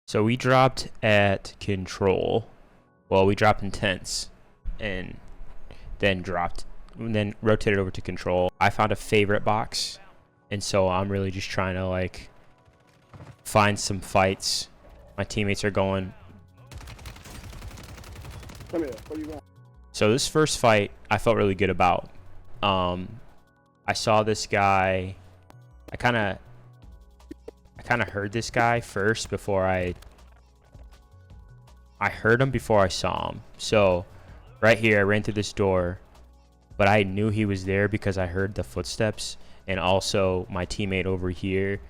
So we dropped at control. Well, we dropped in tents and then rotated over to control. I found a favorite box, and so I'm really just trying to like find some fights. My teammates are going. Come here. Where you going? So this first fight I felt really good about. I saw this guy. I kind of heard this guy first before I heard him before I saw him. So right here I ran through this door, but I knew he was there because I heard the footsteps, and also my teammate over here,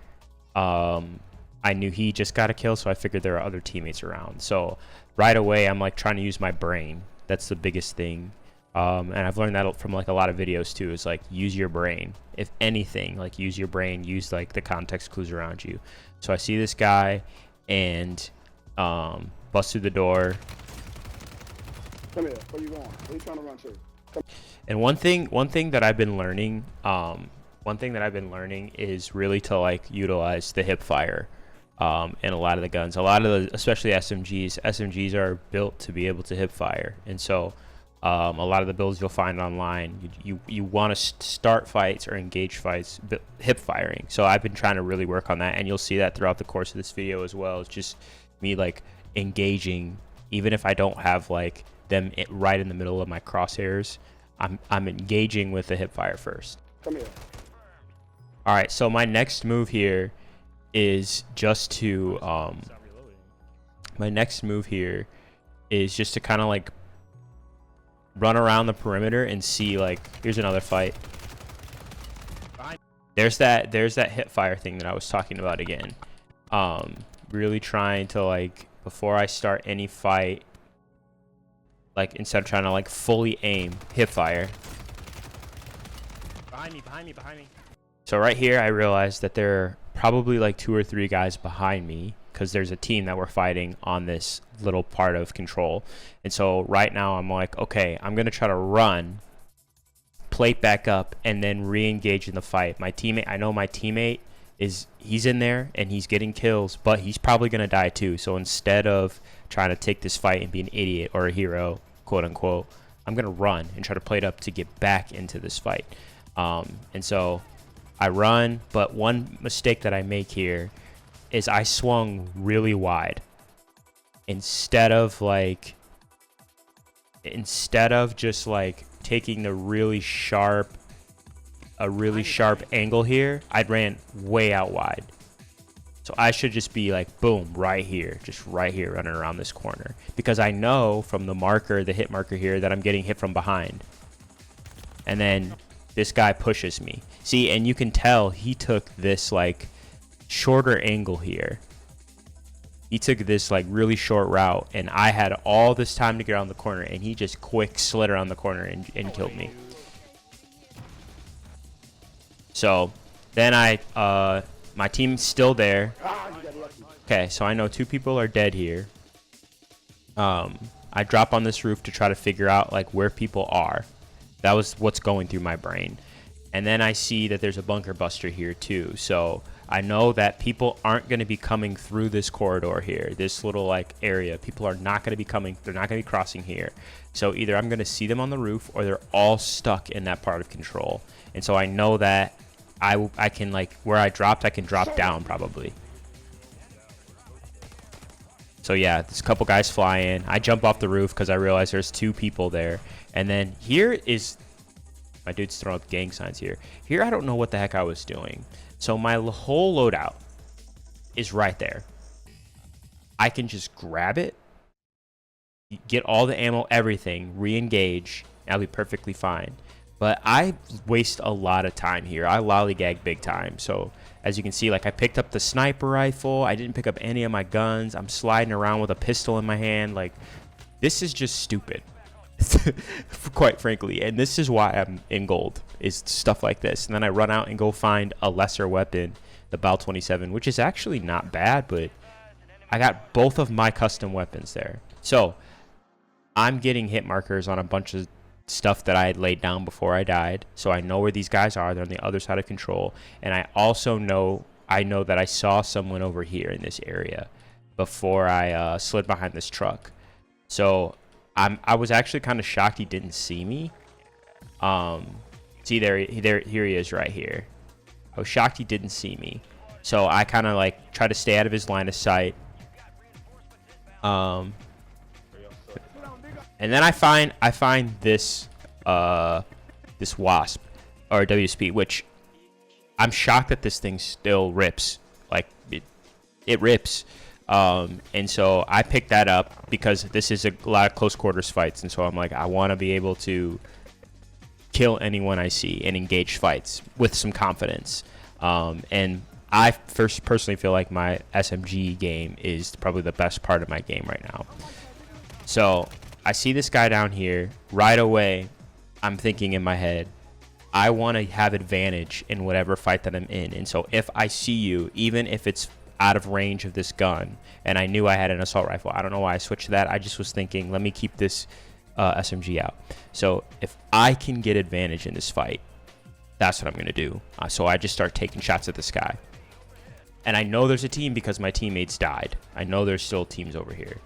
I knew he just got a kill, so I figured there are other teammates around. So right away I'm like trying to use my brain. That's the biggest thing. And I've learned that from like a lot of videos too, is like use your brain. If anything, like use your brain, use like the context clues around you. So I see this guy and bust through the door. Come here. Where you going? Where you trying to run to? And one thing that I've been learning, is really to like utilize the hip fire in a lot of the guns. A lot of the, especially SMGs. SMGs are built to be able to hip fire, and so a lot of the builds you'll find online, you want to start fights or engage fights hip firing. So I've been trying to really work on that, and you'll see that throughout the course of this video as well. It's just me like engaging, even if I don't have like them right in the middle of my crosshairs. I'm engaging with the hip fire first. Come here. All right, so my next move here is just to kind of like run around the perimeter and see, like, here's another fight. There's that hip fire thing that I was talking about again. Really trying to, like, before I start any fight, like, instead of trying to like fully aim, hip fire. Behind me. So right here I realized that there are probably like 2 or 3 guys behind me, because there's a team that we're fighting on this little part of control. And so right now I'm like, okay, I'm gonna try to run, plate back up, and then re-engage in the fight. I know my teammate he's in there and he's getting kills, but he's probably gonna die too. So instead of trying to take this fight and be an idiot or a hero, quote unquote, I'm gonna run and try to plate up to get back into this fight. And so I run, but one mistake that I make here is I swung really wide. Instead of just like taking the really sharp angle here, I ran way out wide. So I should just be like, boom, right here, just right here, running around this corner, because I know from the marker, the hit marker here, that I'm getting hit from behind. And then this guy pushes me. See, and you can tell he took this like shorter angle here. He took this like really short route, and I had all this time to get around the corner, and he just quick slid around the corner and killed me. So then my team's still there. Okay, so I know 2 people are dead here. I drop on this roof to try to figure out like where people are. That was what's going through my brain. And then I see that there's a bunker buster here too. So I know that people aren't going to be coming through this corridor here, this little like area. People are not going to be coming. They're not going to be crossing here. So either I'm going to see them on the roof, or they're all stuck in that part of control. And so I know that I can, like, where I dropped, I can drop down probably. So yeah, there's a couple guys fly in. I jump off the roof because I realize there's 2 people there. And then here is, my dude's throwing up gang signs here. Here I don't know what the heck I was doing. So my whole loadout is right there. I can just grab it, get all the ammo, everything, re-engage, and I'll be perfectly fine. But I waste a lot of time here. I lollygag big time. So as you can see, like, I picked up the sniper rifle. I didn't pick up any of my guns. I'm sliding around with a pistol in my hand. Like, this is just stupid, quite frankly. And this is why I'm in gold, is stuff like this. And then I run out and go find a lesser weapon, the Bal 27, which is actually not bad, but I got both of my custom weapons there. So I'm getting hit markers on a bunch of stuff that I had laid down before I died. So I know where these guys are. They're on the other side of control. And I also know that I saw someone over here in this area. before I slid behind this truck. So I was actually kind of shocked he didn't see me. See here he is right here. I was shocked he didn't see me. So I kind of like try to stay out of his line of sight. And then I find this this wasp or WSP, which I'm shocked that this thing still rips. Like it rips. And so I picked that up because this is a lot of close quarters fights, and so I'm like, I want to be able to kill anyone I see and engage fights with some confidence. And I personally feel like my SMG game is probably the best part of my game right now. So I see this guy down here right away. I'm thinking in my head, I want to have advantage in whatever fight that I'm in. And so if I see you, even if it's out of range of this gun, and I knew I had an assault rifle, I don't know why I switched to that. I just was thinking, let me keep this SMG out. So if I can get advantage in this fight, that's what I'm going to do. So I just start taking shots at this guy. And I know there's a team because my teammates died. I know there's still teams over here.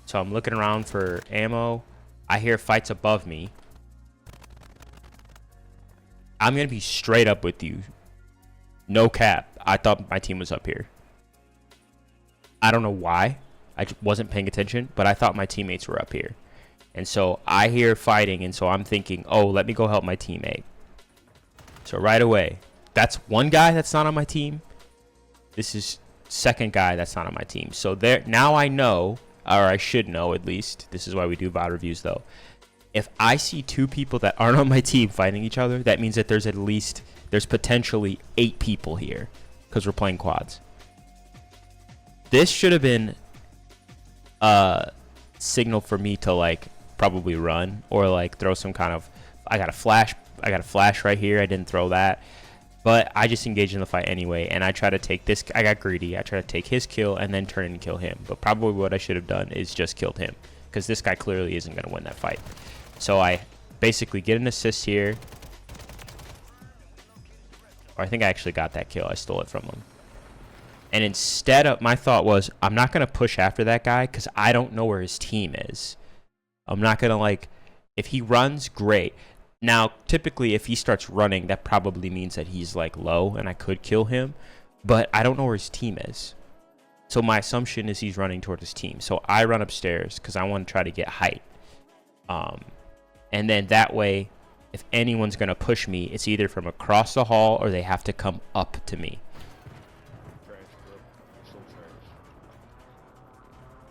So I'm looking around for ammo. I hear fights above me. I'm going to be straight up with you. No cap. I thought my team was up here. I don't know why. I just wasn't paying attention, but I thought my teammates were up here. And so I hear fighting, and so I'm thinking, oh, let me go help my teammate. So right away, that's one guy that's not on my team. This is second guy that's not on my team. So there, now I know, or I should know at least. This is why we do VOD reviews, though. If I see two people that aren't on my team fighting each other, that means that there's potentially 8 people here because we're playing quads. This should have been a signal for me to like probably run or like throw some kind of. I got a flash right here. I didn't throw that, but I just engaged in the fight anyway, and I try to take this. I got greedy. I try to take his kill and then turn and kill him. But probably what I should have done is just killed him because this guy clearly isn't going to win that fight. So I basically get an assist here. Or I think I actually got that kill. I stole it from him. And instead of, my thought was, I'm not going to push after that guy because I don't know where his team is. I'm not going to like, if he runs, great. Now, typically, if he starts running, that probably means that he's like low and I could kill him. But I don't know where his team is. So my assumption is he's running toward his team. So I run upstairs because I want to try to get height. And then that way, if anyone's going to push me, it's either from across the hall or they have to come up to me.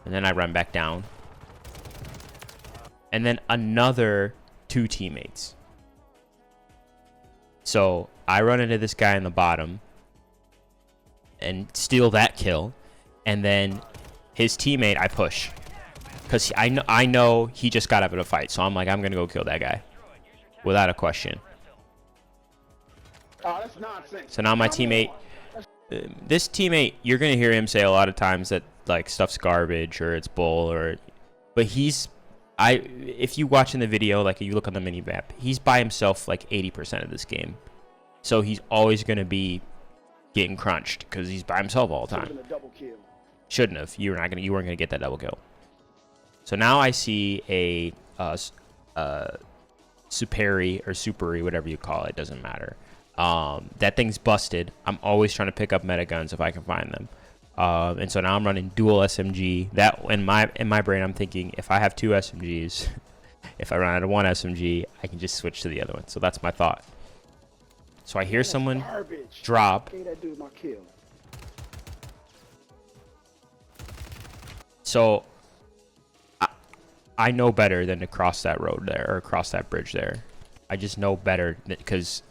And then I run back down. And then another 2 teammates. So I run into this guy in the bottom and steal that kill. And then his teammate I push. Because I know he just got up in a fight. So I'm like, I'm going to go kill that guy. Without a question. Oh, that's nonsense. So now my teammate... this teammate, you're going to hear him say a lot of times that like stuff's garbage or it's bull or... But if you watch in the video, like you look on the mini map, he's by himself like 80% of this game. So he's always going to be getting crunched because he's by himself all the time. Shouldn't have. You weren't going to get that double kill. So now I see a superi or superi, whatever you call it, doesn't matter. That thing's busted. I'm always trying to pick up meta guns if I can find them. And so now I'm running dual SMG. That in my brain, I'm thinking if I have 2 SMGs, if I run out of 1 SMG, I can just switch to the other one. So that's my thought. So I hear someone drop. So I know better than to cross that road there or cross that bridge there. I just know better because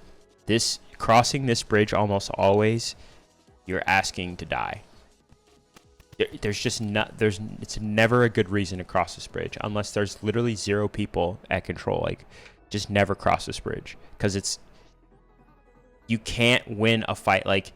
crossing this bridge almost always, you're asking to die. It's never a good reason to cross this bridge unless there's literally 0 people at control. Like, just never cross this bridge because you can't win a fight. Like,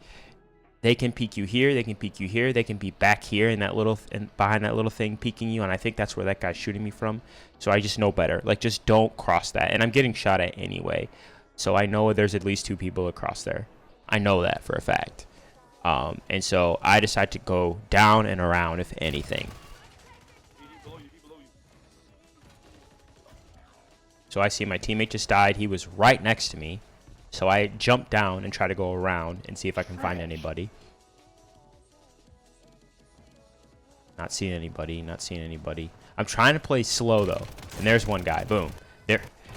they can peek you here, they can peek you here, they can be back here in that little behind that little thing peeking you, and I think that's where that guy's shooting me from. So I just know better. Like, just don't cross that. And I'm getting shot at anyway, so I know there's at least 2 people across there. I know that for a fact. And so I decide to go down and around, if anything. So I see my teammate just died. He was right next to me. So I jump down and try to go around and see if I can find anybody. Not seeing anybody. Not seeing anybody. I'm trying to play slow, though. And there's one guy. Boom.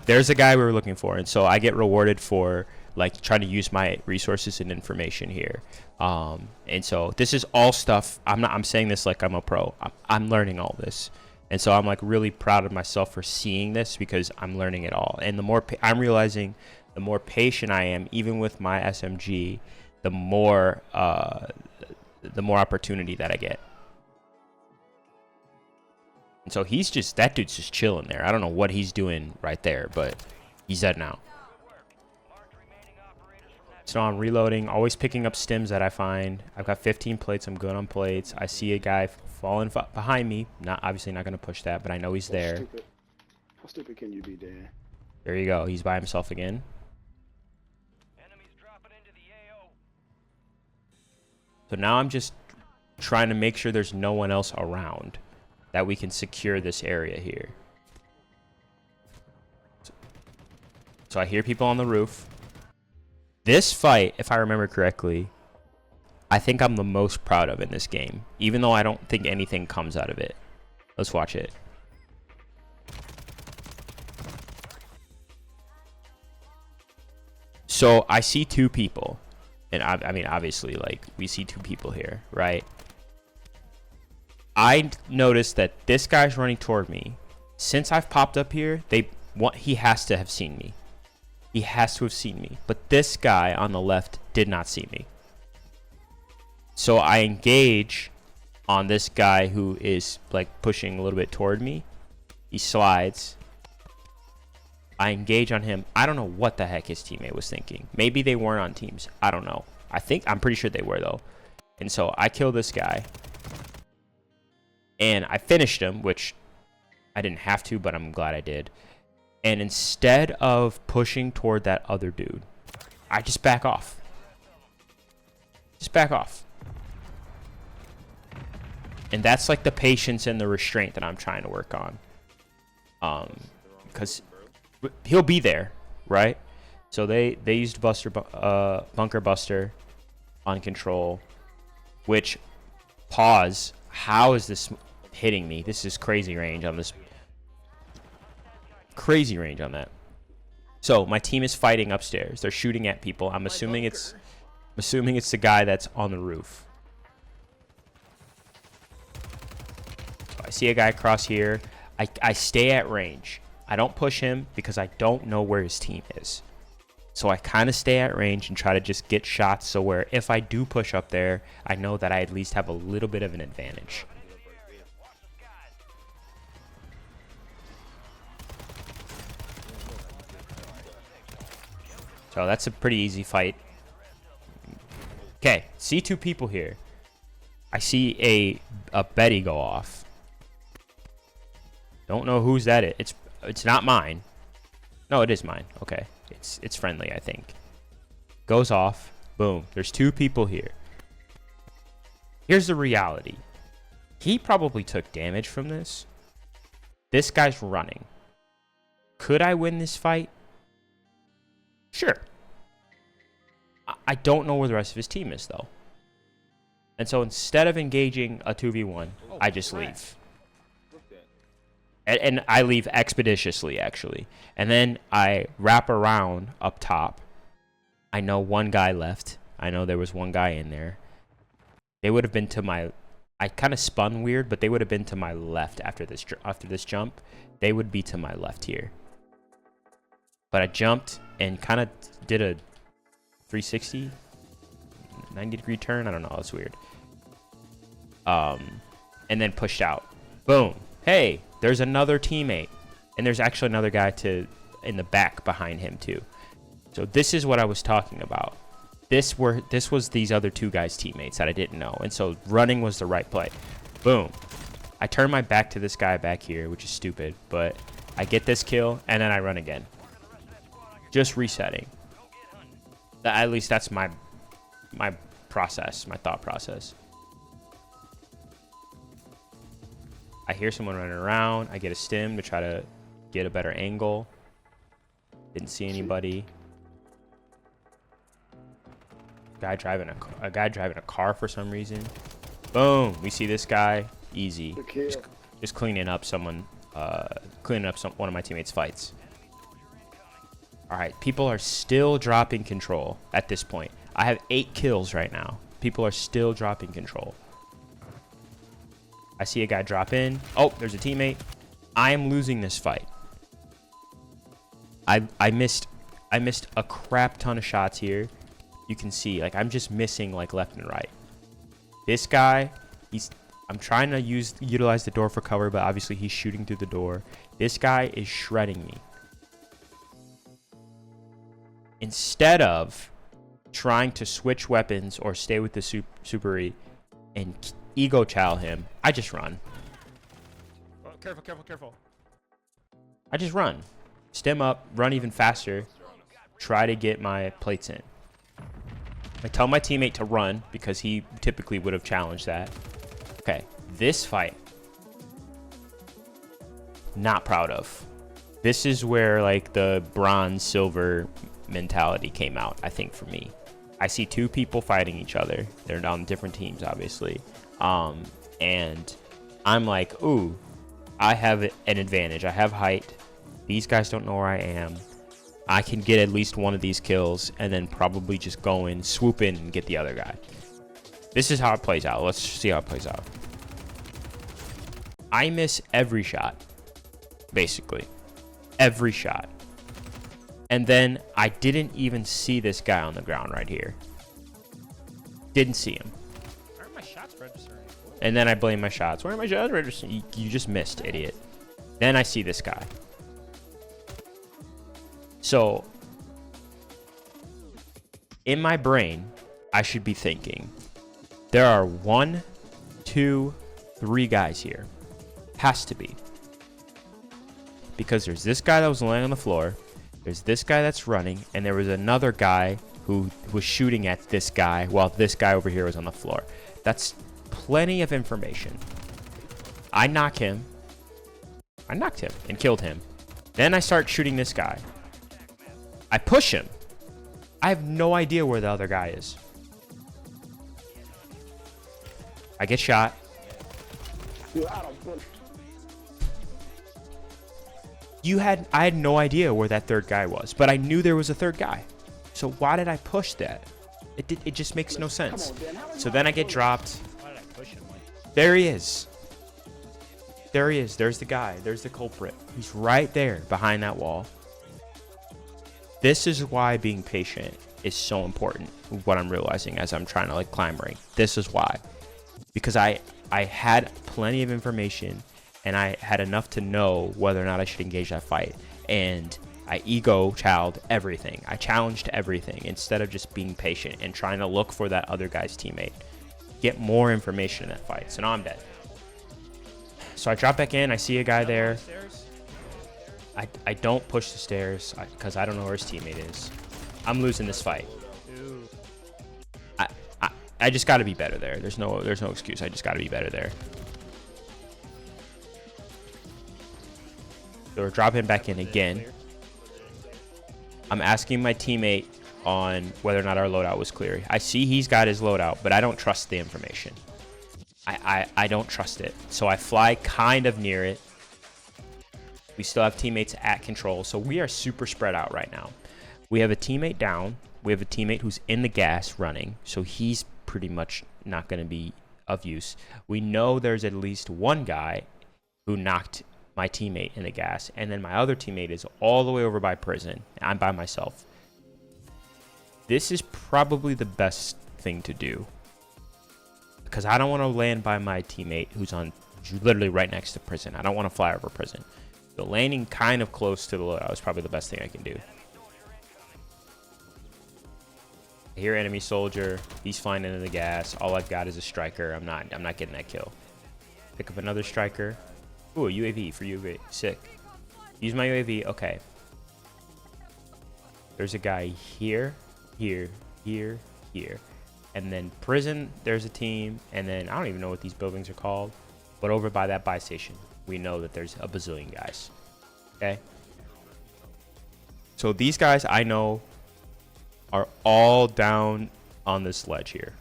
There's a guy we were looking for. And so I get rewarded for, like, trying to use my resources and information here. And so this is all stuff. I'm saying this like I'm a pro. I'm learning all this. And so I'm, like, really proud of myself for seeing this because I'm learning it all. And the more I'm realizing, the more patient I am, even with my SMG, the more opportunity that I get. And so that dude's just chilling there. I don't know what he's doing right there, but he's dead now. So I'm reloading, always picking up stims that I find. I've got 15 plates. I'm good on plates. I see a guy falling behind me. Obviously not going to push that, but I know he's there. How stupid can you be, Dan? There you go. He's by himself again. So now I'm just trying to make sure there's no one else around, that we can secure this area here. So I hear people on the roof. This fight, if I remember correctly, I think I'm the most proud of in this game, even though I don't think anything comes out of it. Let's watch it. So I see two people, and I mean, obviously, like, we see two people here, right? I noticed that this guy's running toward me. Since I've popped up here, he has to have seen me. He has to have seen me. But this guy on the left did not see me. So I engage on this guy who is, like, pushing a little bit toward me. He slides. I engage on him. I don't know what the heck his teammate was thinking. Maybe they weren't on teams. I don't know. I'm pretty sure they were, though. And so I kill this guy. And I finished him, which I didn't have to, but I'm glad I did. And instead of pushing toward that other dude, I just back off. Just back off. And that's like the patience and the restraint that I'm trying to work on. Because he'll be there, right? So they used bunker buster on control, which, pause, how is this hitting me? This is crazy range on this. Crazy range on that. So my team is fighting upstairs. They're shooting at people. I'm assuming it's the guy that's on the roof. So I see a guy across here. I stay at range. I don't push him because I don't know where his team is. So I kind of stay at range and try to just get shots, so where if I do push up there, I know that I at least have a little bit of an advantage. So that's a pretty easy fight. Okay, see two people here. I see a Betty go off. Don't know whose that is. It's not mine. No, it is mine. Okay, it's friendly, I think. Goes off. Boom. There's two people here. Here's the reality. He probably took damage from this. This guy's running. Could I win this fight? Sure. I don't know where the rest of his team is, though. And so instead of engaging a 2v1, I just leave. And I leave expeditiously, actually. And then I wrap around up top. I know one guy left. I know there was one guy in there. They would have been to my... I kind of spun weird, but they would have been to my left after this jump. They would be to my left here. But I jumped and kind of did a 360, 90-degree turn. I don't know. It's weird. And then pushed out. Boom. Hey, there's another teammate. And there's actually another guy in the back behind him, too. So this is what I was talking about. This was these other two guys' teammates that I didn't know. And so running was the right play. Boom. I turn my back to this guy back here, which is stupid. But I get this kill, and then I run again. Just resetting. At least that's my process, my thought process. I hear someone running around. I get a stim to try to get a better angle. Didn't see anybody. A guy driving a car for some reason. Boom. We see this guy. Easy. Just cleaning up one of my teammates' fights. All right, people are still dropping control at this point. I have 8 kills right now. People are still dropping control. I see a guy drop in. Oh, there's a teammate. I am losing this fight. I missed a crap ton of shots here. You can see, like, I'm just missing like left and right. This guy, I'm trying to utilize the door for cover, but obviously he's shooting through the door. This guy is shredding me. Instead of trying to switch weapons or stay with the Super E and ego chow him, I just run. Oh, careful. I just run. Stem up, run even faster, try to get my plates in. I tell my teammate to run because he typically would have challenged that. Okay, this fight, not proud of. This is where like the bronze, silver mentality came out, I think, for me. I see 2 people fighting each other. They're on different teams, obviously. And I'm like, ooh, I have an advantage. I have height. These guys don't know where I am. I can get at least one of these kills and then probably just go in, swoop in, and get the other guy. This is how it plays out. Let's see how it plays out. I miss every shot, basically. Every shot. And then I didn't even see this guy on the ground right here. Didn't see him. Why are my shots registering? And then I blame my shots. Where are my shots registering? You just missed, idiot. Then I see this guy. So, in my brain, I should be thinking, there are 1, 2, 3 guys here. Has to be. Because there's this guy that was laying on the floor, there's this guy that's running, and there was another guy who was shooting at this guy while this guy over here was on the floor. That's plenty of information. I knocked him and killed him. Then I start shooting this guy. I push him. I have no idea where the other guy is. I get shot. I had no idea where that third guy was, but I knew there was a third guy. So why did I push that? It just makes no sense. So then I get dropped. Why did I push him? There he is. There he is. There's the guy. There's the culprit. He's right there behind that wall. This is why being patient is so important. What I'm realizing as I'm trying to like climb rank. This is why. Because I had plenty of information and I had enough to know whether or not I should engage that fight. And I ego chowed everything. I challenged everything instead of just being patient and trying to look for that other guy's teammate. Get more information in that fight. So now I'm dead. So I drop back in. I see a guy there. I don't push the stairs because I don't know where his teammate is. I'm losing this fight. I just got to be better there. There's no excuse. I just got to be better there. So we're dropping back in again. I'm asking my teammate on whether or not our loadout was clear. I see he's got his loadout, but I don't trust the information. I don't trust it. So I fly kind of near it. We still have teammates at control. So we are super spread out right now. We have a teammate down. We have a teammate who's in the gas running. So he's pretty much not going to be of use. We know there's at least one guy who knocked my teammate in the gas. And then my other teammate is all the way over by prison. I'm by myself. This is probably the best thing to do. Because I don't want to land by my teammate who's literally right next to prison. I don't want to fly over prison. So landing kind of close to the loadout is probably the best thing I can do. I hear enemy soldier. He's flying into the gas. All I've got is a striker. I'm not getting that kill. Pick up another striker. Ooh, a UAV for UAV. Sick. Use my UAV. Okay. There's a guy here, here, here, here. And then prison, there's a team. And then I don't even know what these buildings are called. But over by that buy station, we know that there's a bazillion guys. Okay? So these guys I know are all down on this ledge here.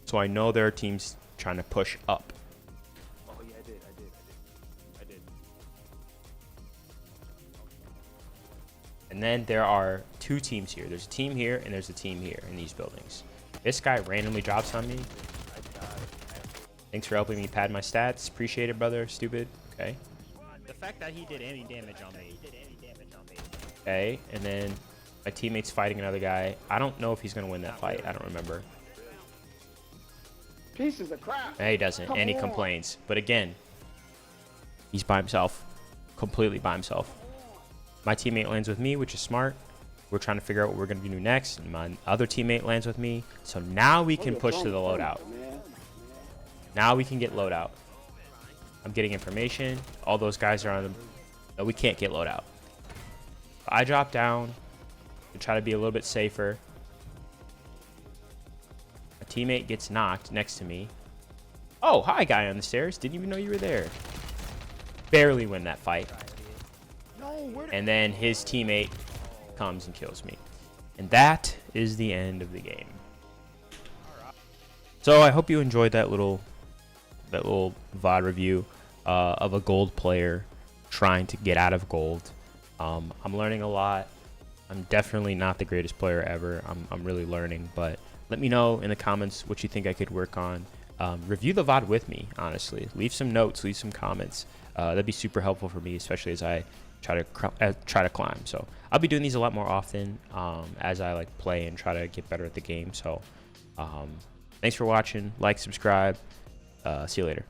So I know there are teams trying to push up. Oh yeah, I did. And then there are two teams here. There's a team here and there's a team here in these buildings. This guy randomly drops on me. Thanks for helping me pad my stats. Appreciate it, brother. Stupid. Okay. The fact that he did any damage on me. Okay. And then my teammate's fighting another guy. I don't know if he's going to win that fight. I don't remember. Pieces of crap. No, he doesn't. And he complains. But again, he's by himself. Completely by himself. My teammate lands with me, which is smart. We're trying to figure out what we're going to do next. And my other teammate lands with me. So now we can push to the loadout. Now we can get loadout. I'm getting information. All those guys are on the... No, we can't get loadout. I drop down to try to be a little bit safer. A teammate gets knocked next to me. Oh, hi, guy on the stairs. Didn't even know you were there. Barely win that fight. And then his teammate comes and kills me. And that is the end of the game. So I hope you enjoyed that little VOD review of a gold player trying to get out of gold. I'm learning a lot. I'm definitely not the greatest player ever. I'm really learning, but let me know in the comments what you think I could work on. Review the VOD with me, honestly. Leave some notes, leave some comments. That'd be super helpful for me, especially as I try to climb. So I'll be doing these a lot more often as I like play and try to get better at the game. So thanks for watching. Like, subscribe. See you later.